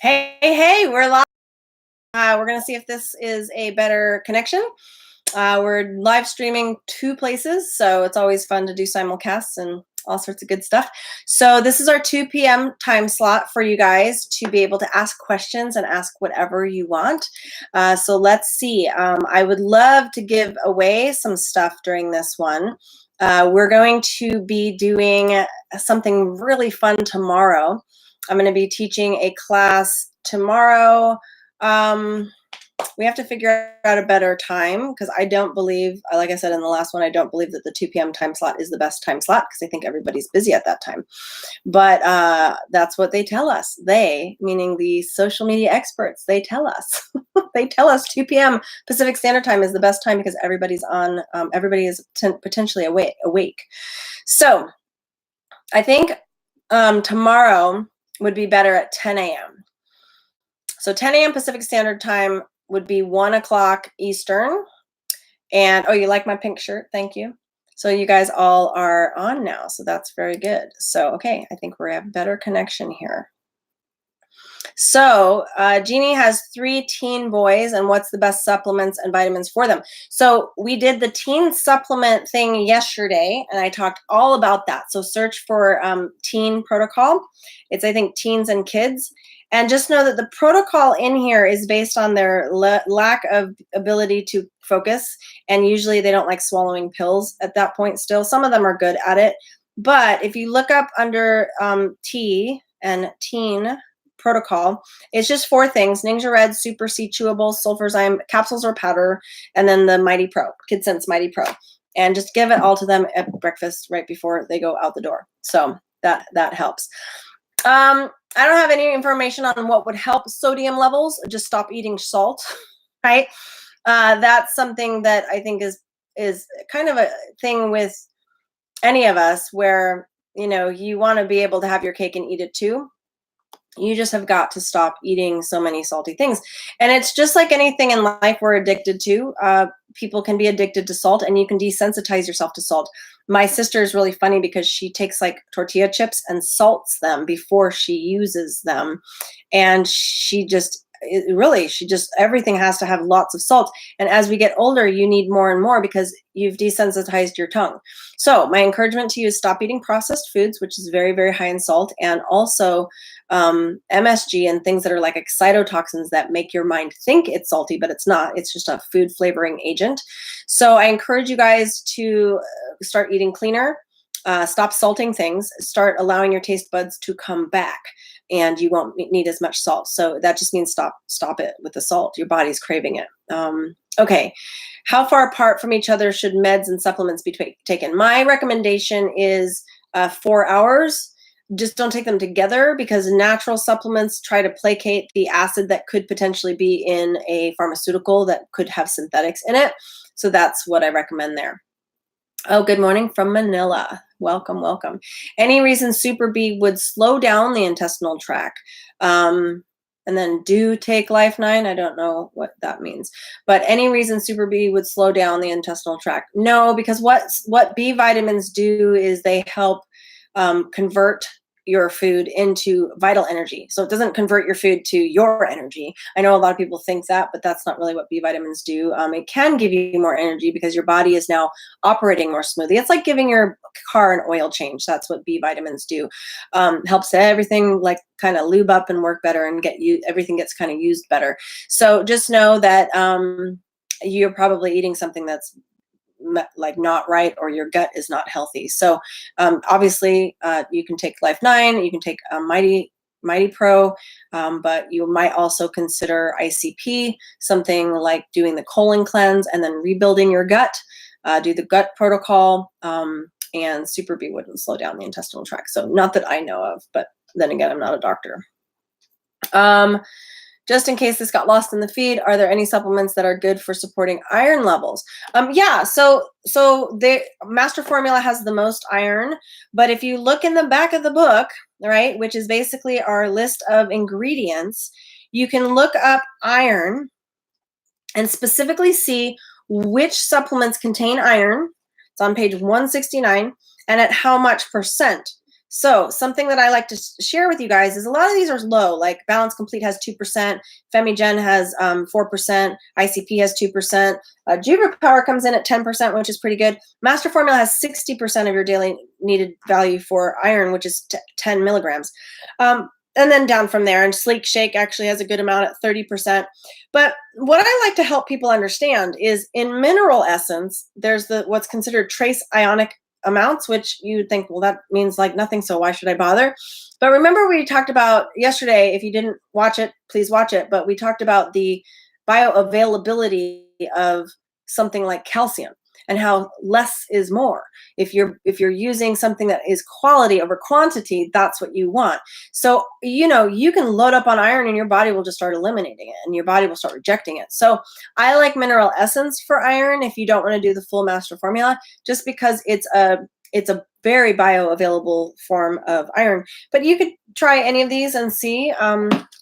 Hey, we're live. We're going to see if this is a better connection. We're live streaming two places, so it's always fun to do simulcasts and all sorts of good stuff. So this is our 2 p.m. time slot for you guys to be able to ask questions and ask whatever you want. So let's see. I would love to give away some stuff during this one. We're going to be doing something really fun tomorrow. I'm going to be teaching a class tomorrow. We have to figure out a better time because I don't believe, like I said in the last one, I don't believe that the 2 p.m. time slot is the best time slot because I think everybody's busy at that time. But that's what they tell us. They, meaning the social media experts, they tell us. They tell us 2 p.m. Pacific Standard Time is the best time because everybody's on, everybody is potentially awake. So I think tomorrow would be better at 10 a.m. So 10 a.m. Pacific Standard Time would be 1 o'clock Eastern. And, oh, you like my pink shirt? Thank you. So you guys all are on now. So that's very good. So, okay, I think we have better connection here. So Jeannie has 3 teen boys, and what's the best supplements and vitamins for them? So we did the teen supplement thing yesterday, and I talked all about that. So search for teen protocol. It's, I think, teens and kids. And just know that the protocol in here is based on their lack of ability to focus. And usually they don't like swallowing pills at that point still. Some of them are good at it. But if you look up under T and teen protocol, it's just 4 things: Ninja Red, Super C Chewables, Sulfurzyme capsules or powder, and then the Mighty Pro, KidSense Mighty Pro. And just give it all to them at breakfast right before they go out the door. So that helps. I don't have any information on what would help sodium levels. Just stop eating salt, right? That's something that I think is kind of a thing with any of us where, you know, you want to be able to have your cake and eat it too. You just have got to stop eating so many salty things. And it's just like anything in life we're addicted to. People can be addicted to salt, and you can desensitize yourself to salt. My sister is really funny because she takes like tortilla chips and salts them before she uses them. And she just everything has to have lots of salt. And as we get older, you need more and more because you've desensitized your tongue. So my encouragement to you is stop eating processed foods, which is very, very high in salt, and also MSG and things that are like excitotoxins that make your mind think it's salty, but it's not. It's just a food flavoring agent. So I encourage you guys to start eating cleaner, stop salting things, start allowing your taste buds to come back, and you won't need as much salt. So that just means stop it with the salt. Your body's craving it. Okay. How far apart from each other should meds and supplements be taken? My recommendation is 4 hours. Just don't take them together because natural supplements try to placate the acid that could potentially be in a pharmaceutical that could have synthetics in it. So that's what I recommend there. Oh, good morning from Manila. Welcome, welcome. Any reason Super B would slow down the intestinal tract? And then do take Life 9. I don't know what that means. But any reason Super B would slow down the intestinal tract? No, because what B vitamins do is they help convert your food into vital energy. So it doesn't convert your food to your energy. I know a lot of people think that, but that's not really what B vitamins do. It can give you more energy because your body is now operating more smoothly. It's like giving your car an oil change. That's what B vitamins do. Helps everything like kind of lube up and work better and everything gets kind of used better. So just know that you're probably eating something that's like not right, or your gut is not healthy. So obviously you can take Life 9, you can take Mighty Pro, but you might also consider ICP, something like doing the colon cleanse and then rebuilding your gut. Do the gut protocol, and Super B wouldn't slow down the intestinal tract. So not that I know of, but then again, I'm not a doctor. Just in case this got lost in the feed, are there any supplements that are good for supporting iron levels? Yeah, so the Master Formula has the most iron, but if you look in the back of the book, right, which is basically our list of ingredients, you can look up iron and specifically see which supplements contain iron. It's on page 169, and at how much percent. So something that I like to share with you guys is a lot of these are low, like Balance Complete has 2%, Femigen has 4%, ICP has 2%, Juvia Power comes in at 10%, which is pretty good. Master Formula has 60% of your daily needed value for iron, which is 10 milligrams. And then down from there, and Sleek Shake actually has a good amount at 30%. But what I like to help people understand is in mineral essence, there's what's considered trace ionic amounts, which you would think, well, that means like nothing, so why should I bother? But remember we talked about yesterday, if you didn't watch it, please watch it, but we talked about the bioavailability of something like calcium and how less is more. If you're using something that is quality over quantity, that's what you want. So, you can load up on iron and your body will just start eliminating it and your body will start rejecting it. So I like mineral essence for iron if you don't want to do the full master formula, just because it's a very bioavailable form of iron. But you could try any of these and see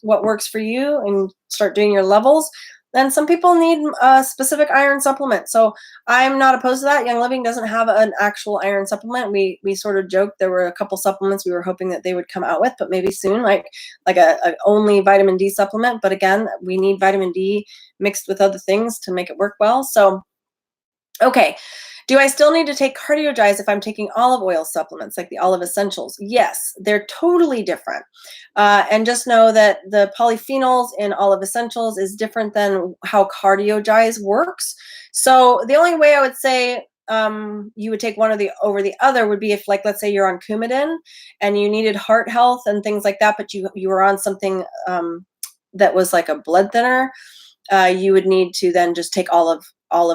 what works for you and start doing your levels. Then some people need a specific iron supplement. So I'm not opposed to that. Young Living doesn't have an actual iron supplement. We sort of joked there were a couple supplements we were hoping that they would come out with, but maybe soon, like a only vitamin D supplement. But again, we need vitamin D mixed with other things to make it work well. So, okay. Do I still need to take CardioGize if I'm taking olive oil supplements like the Olive Essentials? Yes, they're totally different. And just know that the polyphenols in Olive Essentials is different than how CardioGize works. So the only way I would say you would take one over the other would be if, like, let's say you're on Coumadin and you needed heart health and things like that, but you were on something that was like a blood thinner. You would need to then just take Olive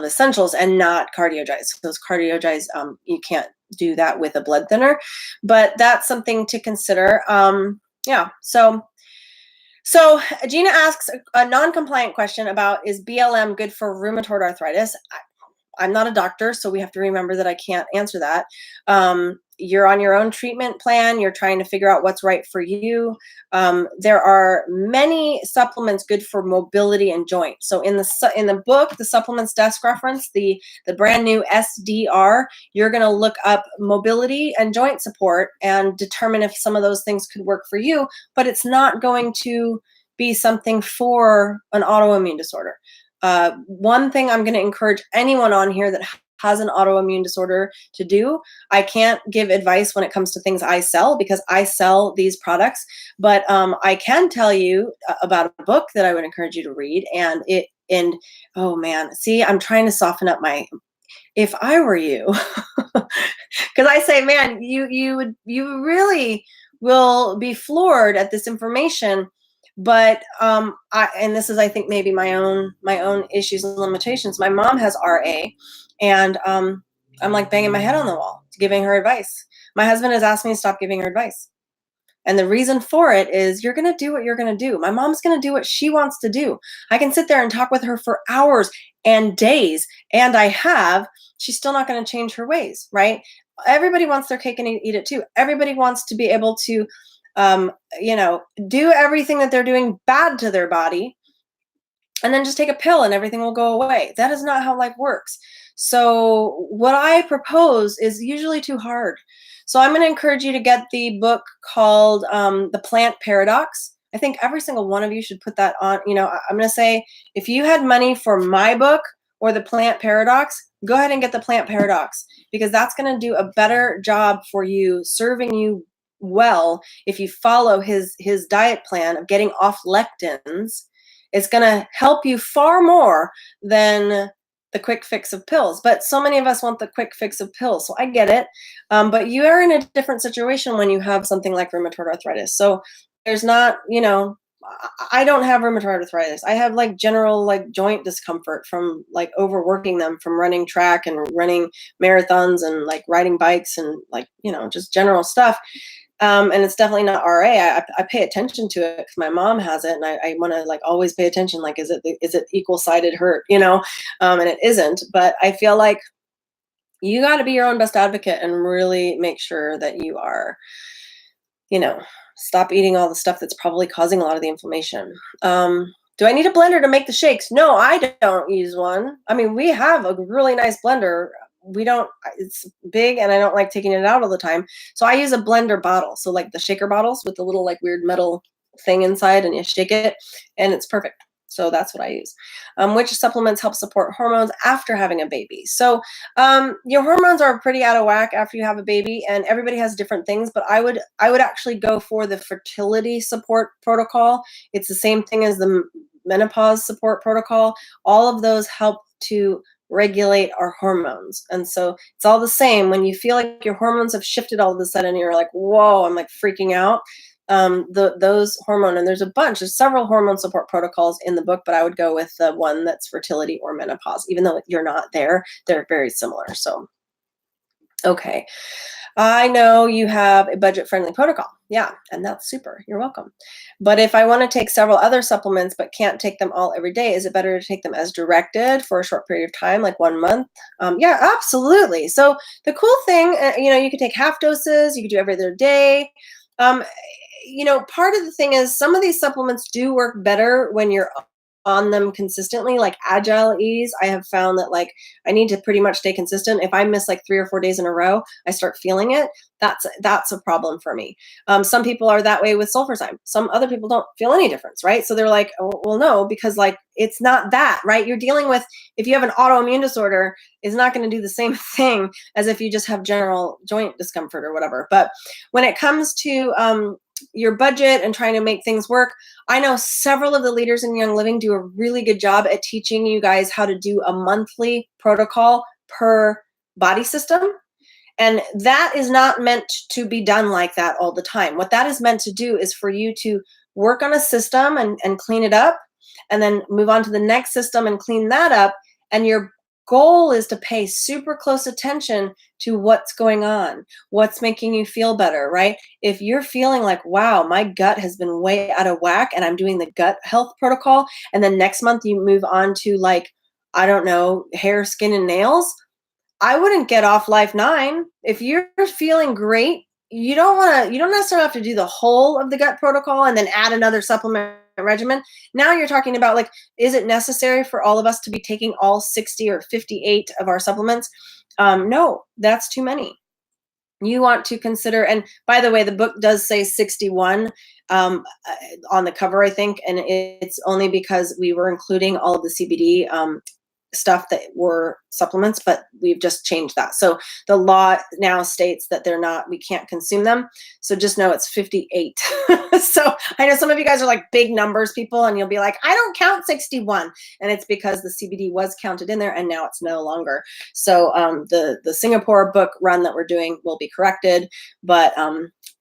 Essentials and not CardioGize. Those CardioGize, you can't do that with a blood thinner, but that's something to consider. Yeah. So Gina asks a non-compliant question about, is BLM good for rheumatoid arthritis? I'm not a doctor, so we have to remember that I can't answer that. You're on your own treatment plan. You're trying to figure out what's right for you. There are many supplements good for mobility and joint. So in the book, the Supplements Desk Reference, the brand new SDR, you're going to look up mobility and joint support and determine if some of those things could work for you, but it's not going to be something for an autoimmune disorder. One thing I'm going to encourage anyone on here that has an autoimmune disorder to do, I can't give advice when it comes to things I sell because I sell these products, but I can tell you about a book that I would encourage you to read. And oh man, see, I'm trying to soften up if I were you, because I say, man, you really will be floored at this information. But and this is, I think, maybe my own issues and limitations. My mom has RA, and I'm like banging my head on the wall, giving her advice. My husband has asked me to stop giving her advice. And the reason for it is you're going to do what you're going to do. My mom's going to do what she wants to do. I can sit there and talk with her for hours and days, and she's still not going to change her ways, right? Everybody wants their cake and eat it too. Everybody wants to be able to do everything that they're doing bad to their body and then just take a pill and everything will go away. That is not how life works. So what I propose is usually too hard. So I'm going to encourage you to get the book called The Plant Paradox. I think every single one of you should put that on. I'm going to say, if you had money for my book or The Plant Paradox, go ahead and get The Plant Paradox, because that's going to do a better job for you, serving you well. If you follow his diet plan of getting off lectins, it's going to help you far more than the quick fix of pills. But so many of us want the quick fix of pills, so I get it. But you are in a different situation when you have something like rheumatoid arthritis. So there's not, I don't have rheumatoid arthritis. I have like general like joint discomfort from like overworking them from running track and running marathons and like riding bikes and like, just general stuff. And it's definitely not RA. I pay attention to it because my mom has it, and I want to like always pay attention. Like, is it equal-sided hurt? And it isn't. But I feel like you got to be your own best advocate and really make sure that you are, stop eating all the stuff that's probably causing a lot of the inflammation. Do I need a blender to make the shakes? No, I don't use one. I mean, we have a really nice blender. we don't, it's big and I don't like taking it out all the time. So I use a blender bottle. So like the shaker bottles with the little like weird metal thing inside, and you shake it and it's perfect. So that's what I use. Which supplements help support hormones after having a baby? So your hormones are pretty out of whack after you have a baby, and everybody has different things. But I would actually go for the fertility support protocol. It's the same thing as the menopause support protocol. All of those help to regulate our hormones, and so it's all the same. When you feel like your hormones have shifted all of a sudden, you're like, whoa, I'm like freaking out. Those hormone, and there's several hormone support protocols in the book, but I would go with the one that's fertility or menopause. Even though you're not there, they're very similar. So okay, I know you have a budget friendly protocol. Yeah, and that's super. You're welcome. But if I want to take several other supplements but can't take them all every day, is it better to take them as directed for a short period of time, like 1 month? Yeah, absolutely. So the cool thing, you could take half doses, you could do every other day. Um, Part of the thing is some of these supplements do work better when you're on them consistently, like Agile Ease. I have found that like I need to pretty much stay consistent. If I miss like 3 or 4 days in a row, I start feeling it. That's a problem for me. Some people are that way with Sulfurzyme. Some other people don't feel any difference, right? So they're like, oh, well, no, because like it's not that, right? You're dealing with, if you have an autoimmune disorder, it's not going to do the same thing as if you just have general joint discomfort or whatever. But when it comes to your budget and trying to make things work, I know several of the leaders in Young Living do a really good job at teaching you guys how to do a monthly protocol per body system. And that is not meant to be done like that all the time. What that is meant to do is for you to work on a system and clean it up, and then move on to the next system and clean that up. And your goal is to pay super close attention to what's going on, what's making you feel better, right? If you're feeling like, wow, my gut has been way out of whack and I'm doing the gut health protocol, and then next month you move on to like, I don't know, hair, skin, and nails, I wouldn't get off Life 9. If you're feeling great, you don't necessarily have to do the whole of the gut protocol and then add another supplement regimen. Now you're talking about like, is it necessary for all of us to be taking all 60 or 58 of our supplements? No, that's too many. You want to consider, and by the way, the book does say 61 on the cover, I think, and it's only because we were including all of the CBD stuff that were supplements, but we've just changed that. So the law now states that we can't consume them. So just know it's 58. So I know some of you guys are like big numbers people, and you'll be like, I don't count 61. And it's because the CBD was counted in there and now it's no longer. So the Singapore book run that we're doing will be corrected, but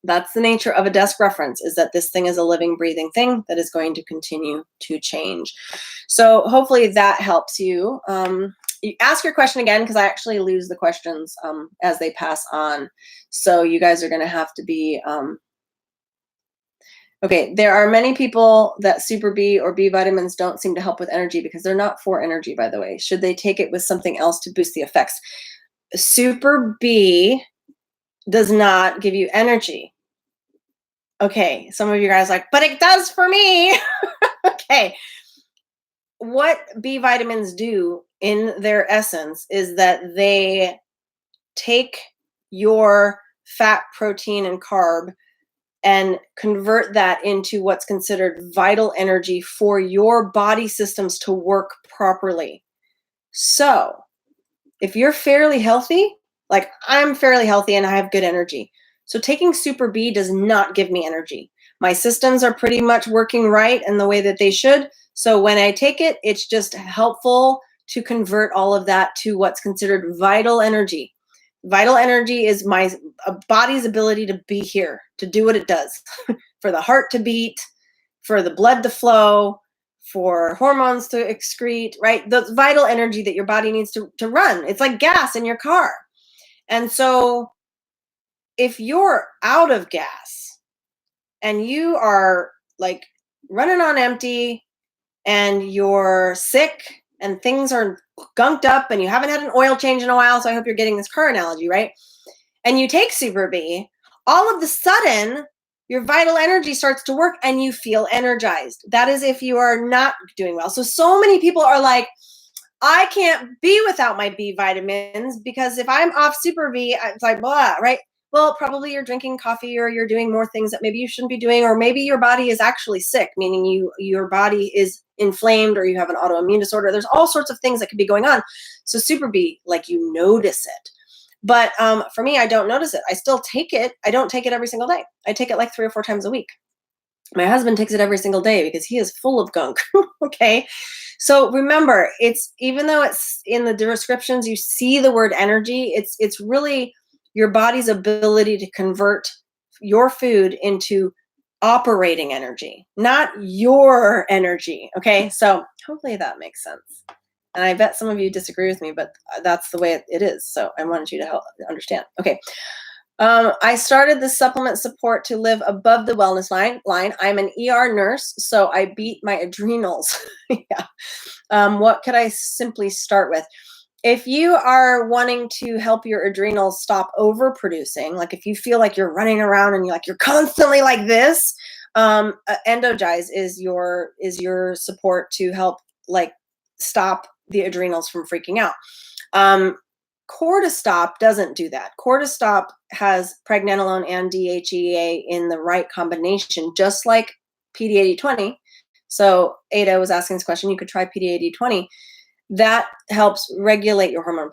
that's the nature of a desk reference, is that this thing is a living, breathing thing that is going to continue to change. So hopefully that helps you. You ask your question again, because I actually lose the questions as they pass on. So you guys are going to have to be, okay, there are many people that Super B or B vitamins don't seem to help with energy because they're not for energy, by the way. Should they take it with something else to boost the effects? Super B does not give you energy. Okay, some of you guys are like, but it does for me. Okay. What B vitamins do in their essence is that they take your fat, protein, and carb and convert that into what's considered vital energy for your body systems to work properly. So if you're fairly healthy, like I'm fairly healthy and I have good energy, so taking Super B does not give me energy. My systems are pretty much working right in the way that they should. So when I take it, it's just helpful to convert all of that to what's considered vital energy. Vital energy is my body's ability to be here, to do what it does, for the heart to beat, for the blood to flow, for hormones to excrete, right? The vital energy that your body needs to run. It's like gas in your car. And so if you're out of gas and you are like running on empty and you're sick and things are gunked up and you haven't had an oil change in a while, so I hope you're getting this car analogy, right? And you take Super B, all of a sudden your vital energy starts to work and you feel energized. That is if you are not doing well. So many people are like, I can't be without my B vitamins because if I'm off super B, it's like blah, right? Well, probably you're drinking coffee or you're doing more things that maybe you shouldn't be doing, or maybe your body is actually sick, meaning your body is inflamed or you have an autoimmune disorder. There's all sorts of things that could be going on. So super B, like you notice it. But for me, I don't notice it. I still take it. I don't take it every single day. I take it like 3 or 4 times a week. My husband takes it every single day because he is full of gunk. Okay. So remember, it's even though it's in the descriptions, you see the word energy, it's really your body's ability to convert your food into operating energy, not your energy. Okay. So hopefully that makes sense. And I bet some of you disagree with me, but that's the way it is. So I wanted you to help understand. Okay. I started the supplement support to live above the wellness line. I'm an ER nurse, so I beat my adrenals. Yeah. What could I simply start with? If you are wanting to help your adrenals stop overproducing, like if you feel like you're running around and you're constantly like this, Endogize is your support to help like stop the adrenals from freaking out. Cortistop doesn't do that. Cortistop has pregnenolone and DHEA in the right combination, just like PD8020. So Ada was asking this question. You could try PD8020. That helps regulate your hormone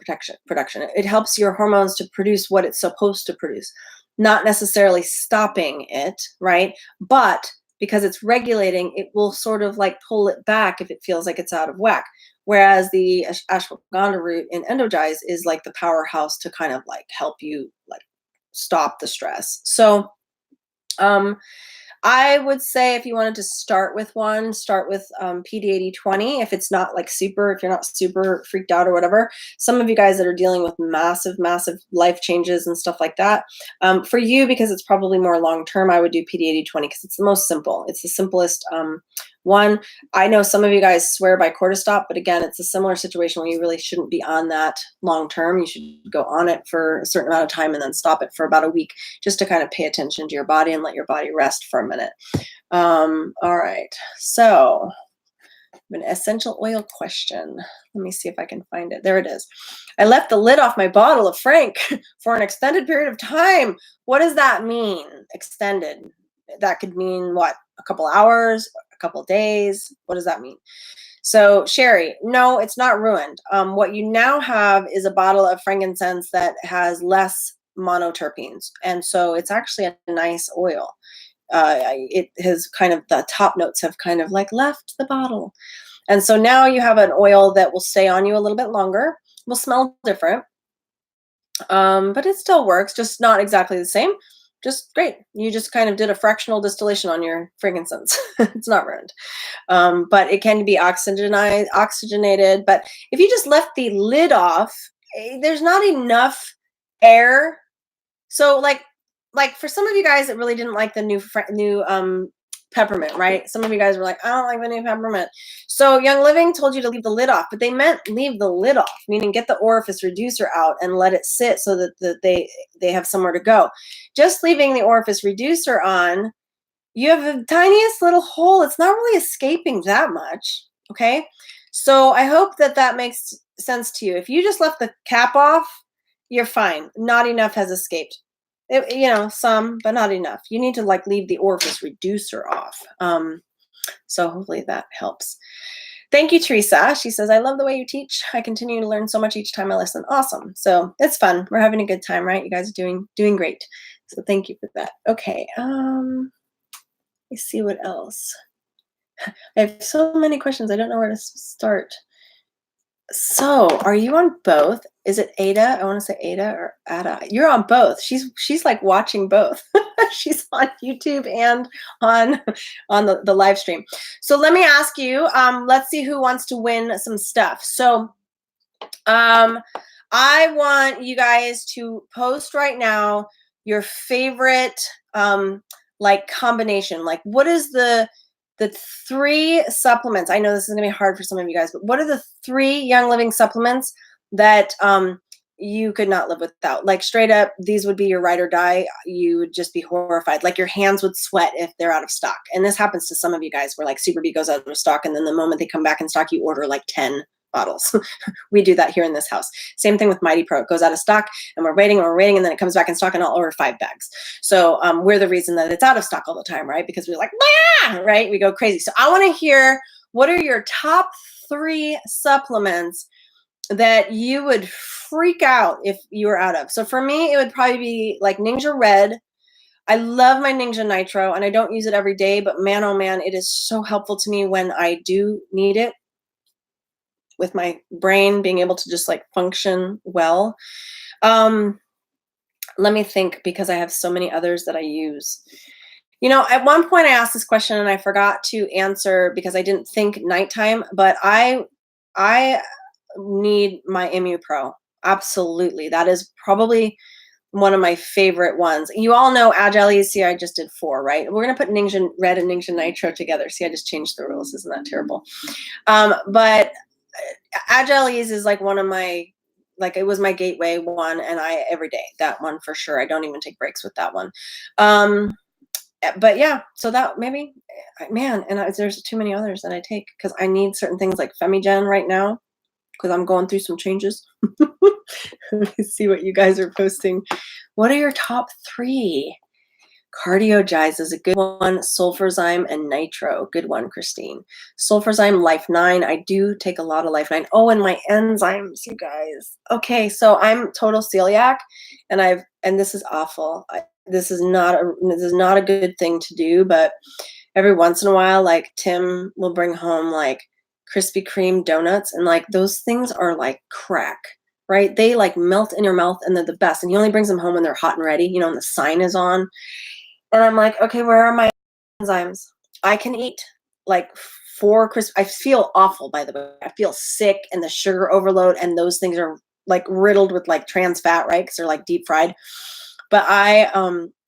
production. It helps your hormones to produce what it's supposed to produce, not necessarily stopping it, right? But because it's regulating, it will sort of like pull it back if it feels like it's out of whack. Whereas the ashwagandha root in Endogize is like the powerhouse to kind of like help you like stop the stress. So I would say if you wanted to start with one, start with PD8020. If it's not like if you're not super freaked out or whatever. Some of you guys that are dealing with massive, massive life changes and stuff like that. For you, because it's probably more long-term, I would do PD8020 because it's the most simple. It's the simplest one. I know some of you guys swear by Cortistop, but again, it's a similar situation where you really shouldn't be on that long-term. You should go on it for a certain amount of time and then stop it for about a week just to kind of pay attention to your body and let your body rest for a minute. All right. So an essential oil question. Let me see if I can find it. There it is. I left the lid off my bottle of Frank for an extended period of time. What does that mean? Extended. That could mean what? A couple hours, a couple days. What does that mean? So Sherry, no, it's not ruined. What you now have is a bottle of frankincense that has less monoterpenes. And so it's actually a nice oil. It has kind of, the top notes have kind of like left the bottle. And so now you have an oil that will stay on you a little bit longer, will smell different, but it still works, just not exactly the same. Just great. You just kind of did a fractional distillation on your frankincense. It's not ruined. But it can be oxygenated. But if you just left the lid off, there's not enough air. So like for some of you guys that really didn't like the new peppermint, right? Some of you guys were like, I don't like the new peppermint. So Young Living told you to leave the lid off, but they meant leave the lid off, meaning get the orifice reducer out and let it sit so that they have somewhere to go. Just leaving the orifice reducer on, you have the tiniest little hole. It's not really escaping that much, okay? So I hope that makes sense to you. If you just left the cap off, you're fine. Not enough has escaped. Some, but not enough. You need to like leave the orifice reducer off. So hopefully that helps. Thank you, Teresa. She says, I love the way you teach. I continue to learn so much each time I listen. Awesome. So it's fun. We're having a good time, right? You guys are doing great. So thank you for that. Okay. Let's see what else. I have so many questions. I don't know where to start. So, are you on both? Is it Ada? I want to say Ada or Ada. You're on both. She's like watching both. She's on YouTube and on the live stream. So let me ask you. Let's see who wants to win some stuff. So, I want you guys to post right now your favorite like combination. Like, what is the 3 supplements? I know this is going to be hard for some of you guys, but what are the 3 Young Living supplements that you could not live without? Like straight up, these would be your ride or die. You would just be horrified. Like your hands would sweat if they're out of stock. And this happens to some of you guys where like Super B goes out of stock. And then the moment they come back in stock, you order like 10 bottles. We do that here in this house. Same thing with Mighty Pro. It goes out of stock and we're waiting, and then it comes back in stock and I'll order 5 bags. So we're the reason that it's out of stock all the time, right? Because we're like, ah! Right? We go crazy. So I want to hear, what are your top 3 supplements that you would freak out if you were out of? So for me, it would probably be like Ninja Red. I love my Ninja Nitro, and I don't use it every day, but man, oh man, it is so helpful to me when I do need it, with my brain being able to just like function well. Let me think, because I have so many others that I use. You know, at one point I asked this question and I forgot to answer because I didn't think nighttime, but I need my Immu Pro. Absolutely. That is probably one of my favorite ones. You all know Agile. See, I just did 4, right? We're going to put Ninja Red and Ninja Nitro together. See, I just changed the rules. Isn't that terrible? But Agile is like one of my, like, it was my gateway one, and I every day, that one for sure. I don't even take breaks with that one. But yeah, so that maybe, man, and there's too many others that I take because I need certain things like Femigen right now because I'm going through some changes. Let me see what you guys are posting. What are your top 3? Cardiogize is a good one. Sulfurzyme and Nitro, good one, Christine. Sulfurzyme, Life 9. I do take a lot of Life 9. Oh, and my enzymes, you guys. Okay, so I'm total celiac, and this is awful. This is not a good thing to do, but every once in a while, like Tim will bring home like Krispy Kreme donuts, and like those things are like crack, right? They like melt in your mouth and they're the best. And he only brings them home when they're hot and ready, you know, and the sign is on. And I'm like, okay, where are my enzymes? I can eat like 4 crisp. I feel awful, by the way. I feel sick, and the sugar overload, and those things are like riddled with like trans fat, right? Because they're like deep fried. But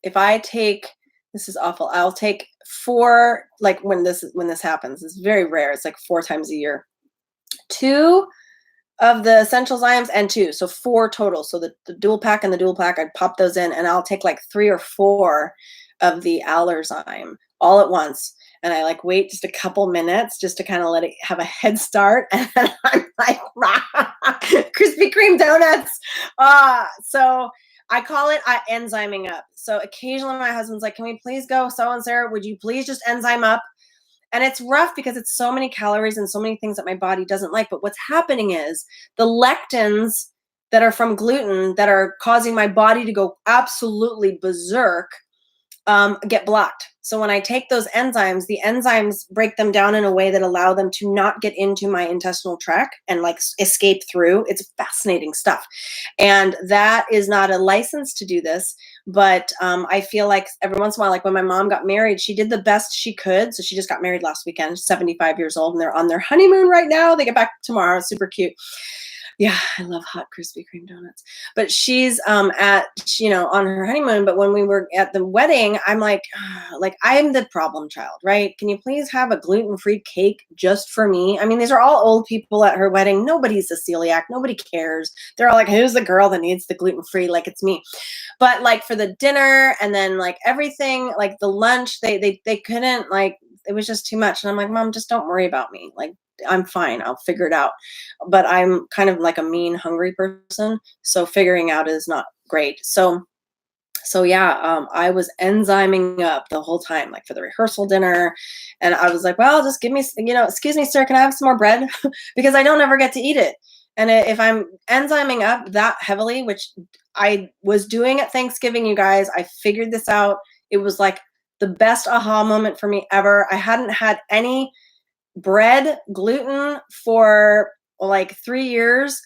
if I take, this is awful. I'll take 4, like when this happens. It's very rare. It's like 4 times a year. 2 of the essential zymes and 2, so 4 total. So the dual pack and the dual pack, I'd pop those in, and I'll take like 3 or 4 of the Allerzyme all at once. And I like wait just a couple minutes just to kind of let it have a head start. And I'm like, Krispy Kreme donuts. So I call it enzyming up. So occasionally my husband's like, can we please go so-and-so? Would you please just enzyme up? And it's rough because it's so many calories and so many things that my body doesn't like. But what's happening is the lectins that are from gluten that are causing my body to go absolutely berserk get blocked. So when I take those enzymes, the enzymes break them down in a way that allow them to not get into my intestinal tract and like escape through. It's fascinating stuff. And that is not a license to do this, but I feel like every once in a while, like when my mom got married, she did the best she could. So she just got married last weekend, 75 years old, and they're on their honeymoon right now. They get back tomorrow. Super cute. Yeah, I love hot Krispy Kreme donuts. But she's on her honeymoon. But when we were at the wedding, I'm like I'm the problem child, right? Can you please have a gluten-free cake just for me? I mean, these are all old people at her wedding. Nobody's a celiac. Nobody cares. They're all like, who's the girl that needs the gluten-free? Like, it's me. But like for the dinner and then like everything, like the lunch, they couldn't, like, it was just too much. And I'm like, Mom, just don't worry about me. Like, I'm fine. I'll figure it out. But I'm kind of like a mean, hungry person. So figuring out is not great. So yeah, I was enzyming up the whole time, like for the rehearsal dinner. And I was like, well, just give me, excuse me, sir, can I have some more bread? Because I don't ever get to eat it. And if I'm enzyming up that heavily, which I was doing at Thanksgiving, you guys, I figured this out. It was like the best aha moment for me ever. I hadn't had any bread, gluten for like 3 years.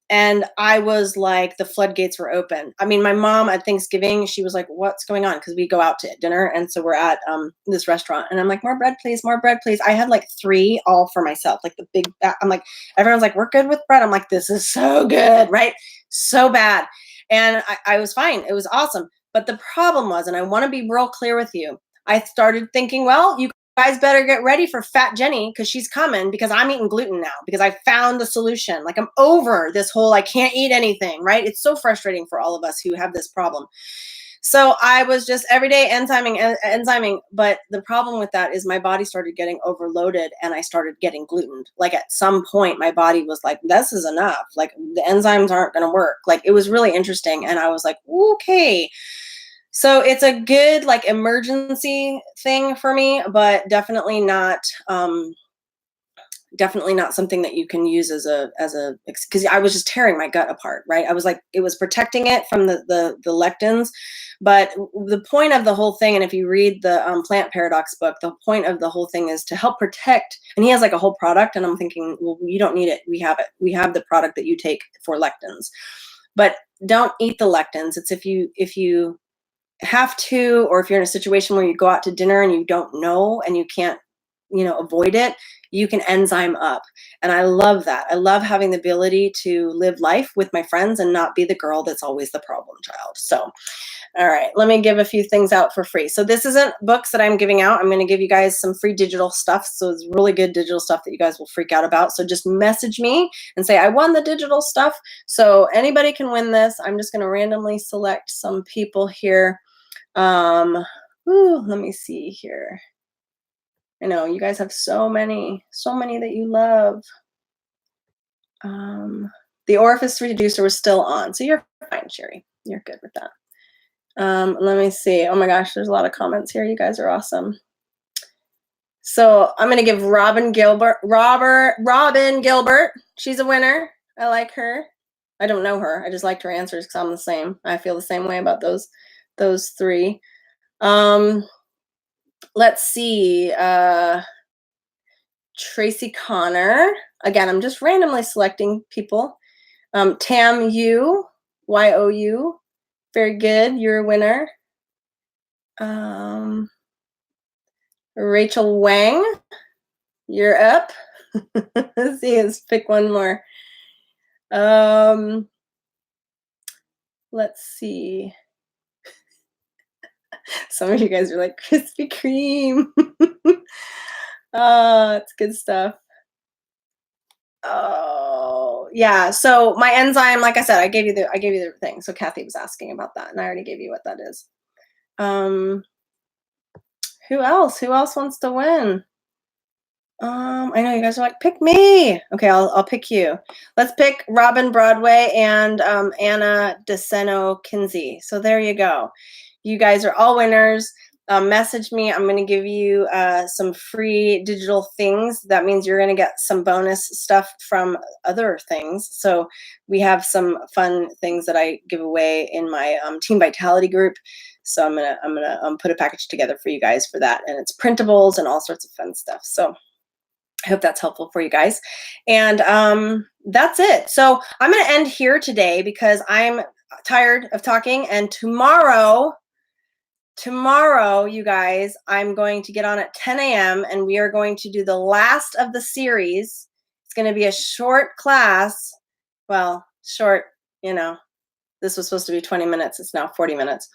And I was like, the floodgates were open. I mean, my mom at Thanksgiving, she was like, what's going on? Because we go out to dinner. And so we're at this restaurant. And I'm like, more bread, please, more bread, please. I had like 3 all for myself, like the big, I'm like, everyone's like, we're good with bread. I'm like, this is so good, right? So bad. And I was fine. It was awesome. But the problem was, and I want to be real clear with you, I started thinking, well, you guys better get ready for Fat Jenny because she's coming, because I'm eating gluten now because I found the solution. Like, I'm over this whole I can't eat anything, right? It's so frustrating for all of us who have this problem. So I was just every day enzyming. But the problem with that is my body started getting overloaded and I started getting gluten. Like at some point, my body was like, this is enough. Like the enzymes aren't going to work. Like it was really interesting. And I was like, okay. So it's a good like emergency thing for me, but definitely not something that you can use as a because I was just tearing my gut apart, right? I was like, it was protecting it from the lectins, but the point of the whole thing, and if you read the Plant Paradox book, the point of the whole thing is to help protect. And he has like a whole product, and I'm thinking, well, you don't need it. We have it. We have the product that you take for lectins, but don't eat the lectins. It's if you have to, or if you're in a situation where you go out to dinner and you don't know and you can't avoid it, you can enzyme up. And I love that. I love having the ability to live life with my friends and not be the girl that's always the problem child. So all right, let me give a few things out for free. So this isn't books that I'm giving out. I'm going to give you guys some free digital stuff. So it's really good digital stuff that you guys will freak out about. So just message me and say, I won the digital stuff. So anybody can win this. I'm just going to randomly select some people here. Let me see here. I know you guys have so many that you love. The orifice reducer was still on. So you're fine, Sherry. You're good with that. Let me see. Oh my gosh, there's a lot of comments here. You guys are awesome. So I'm going to give Robin Gilbert. She's a winner. I like her. I don't know her. I just liked her answers because I'm the same. I feel the same way about those three. Let's see. Tracy Connor. Again, I'm just randomly selecting people. Tam Yu, Y-O-U. Very good. You're a winner. Rachel Wang, you're up. Let's see, let's pick one more. Let's see. Some of you guys are like Krispy Kreme. It's good stuff. Oh yeah. So my enzyme, like I said, I gave you the thing. So Kathy was asking about that, and I already gave you what that is. Who else wants to win? I know you guys are like, pick me. Okay, I'll pick you. Let's pick Robin Broadway and Anna DeSeno Kinsey. So there you go. You guys are all winners. Message me. I'm going to give you some free digital things. That means you're going to get some bonus stuff from other things. So we have some fun things that I give away in my Team Vitality group. So I'm gonna put a package together for you guys for that, and it's printables and all sorts of fun stuff. So I hope that's helpful for you guys. And that's it. So I'm going to end here today because I'm tired of talking. And tomorrow, you guys, I'm going to get on at 10 a.m. and we are going to do the last of the series. It's going to be a short class. Well, short, this was supposed to be 20 minutes. It's now 40 minutes.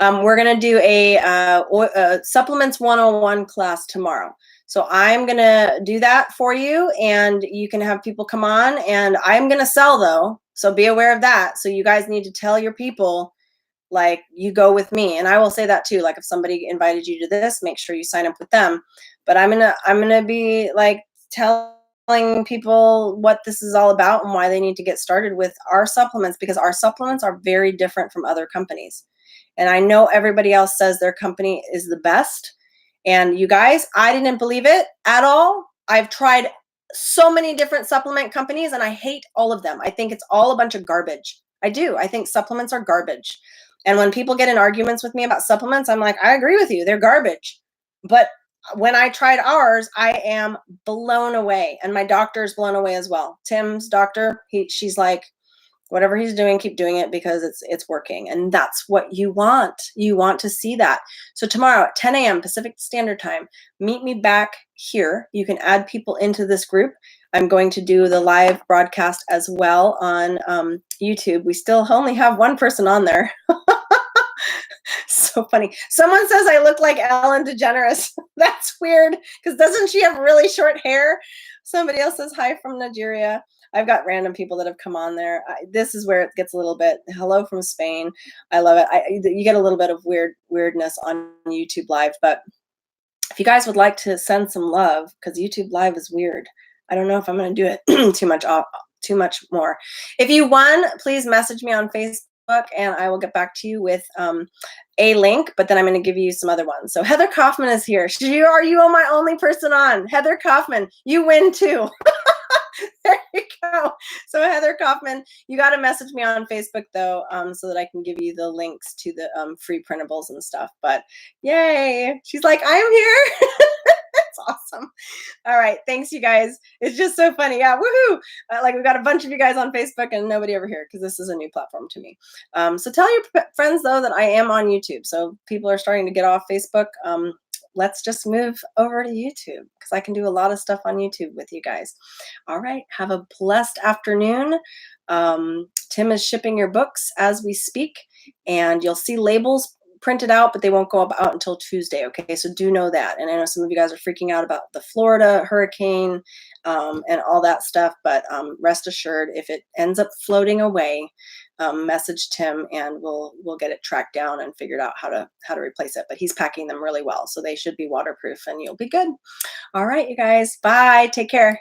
We're going to do a Supplements 101 class tomorrow. So I'm going to do that for you, and you can have people come on, and I'm going to sell though. So be aware of that. So you guys need to tell your people, like, you go with me. And I will say that too. Like if somebody invited you to this, make sure you sign up with them. But I'm going to be like telling people what this is all about and why they need to get started with our supplements, because our supplements are very different from other companies. And I know everybody else says their company is the best. And you guys, I didn't believe it at all. I've tried so many different supplement companies and I hate all of them. I think it's all a bunch of garbage. I do. I think supplements are garbage. And when people get in arguments with me about supplements, I'm like, I agree with you. They're garbage. But when I tried ours, I am blown away. And my doctor's blown away as well. Tim's doctor, she's like, whatever he's doing, keep doing it because it's working. And that's what you want. You want to see that. So tomorrow at 10 a.m. Pacific Standard Time, meet me back here. You can add people into this group. I'm going to do the live broadcast as well on YouTube. We still only have one person on there. So funny. Someone says I look like Ellen DeGeneres. That's weird because doesn't she have really short hair? Somebody else says hi from Nigeria. I've got random people that have come on there. This is where it gets a little bit. Hello from Spain. I love it. You get a little bit of weirdness on YouTube Live, but if you guys would like to send some love, because YouTube Live is weird. I don't know if I'm going to do it too much more. If you won, please message me on Facebook, and I will get back to you with a link. But then I'm going to give you some other ones. So Heather Kaufman is here. You are my only person on. Heather Kaufman, you win too. There you go. So Heather Kaufman, you got to message me on Facebook though, so that I can give you the links to the free printables and stuff. But yay, she's like, I am here. That's awesome. All right, thanks you guys. It's just so funny. Yeah, woohoo! Like we've got a bunch of you guys on Facebook and nobody over here because this is a new platform to me. So tell your friends though that I am on YouTube. So people are starting to get off Facebook. Let's just move over to YouTube because I can do a lot of stuff on YouTube with you guys. All right, have a blessed afternoon. Tim is shipping your books as we speak, and you'll see labels printed out, but they won't go out until Tuesday. Okay, so do know that. And I know some of you guys are freaking out about the Florida hurricane and all that stuff, but rest assured, if it ends up floating away, message Tim and we'll get it tracked down and figured out how to replace it. But he's packing them really well, so they should be waterproof and you'll be good. All right, you guys, bye. Take care.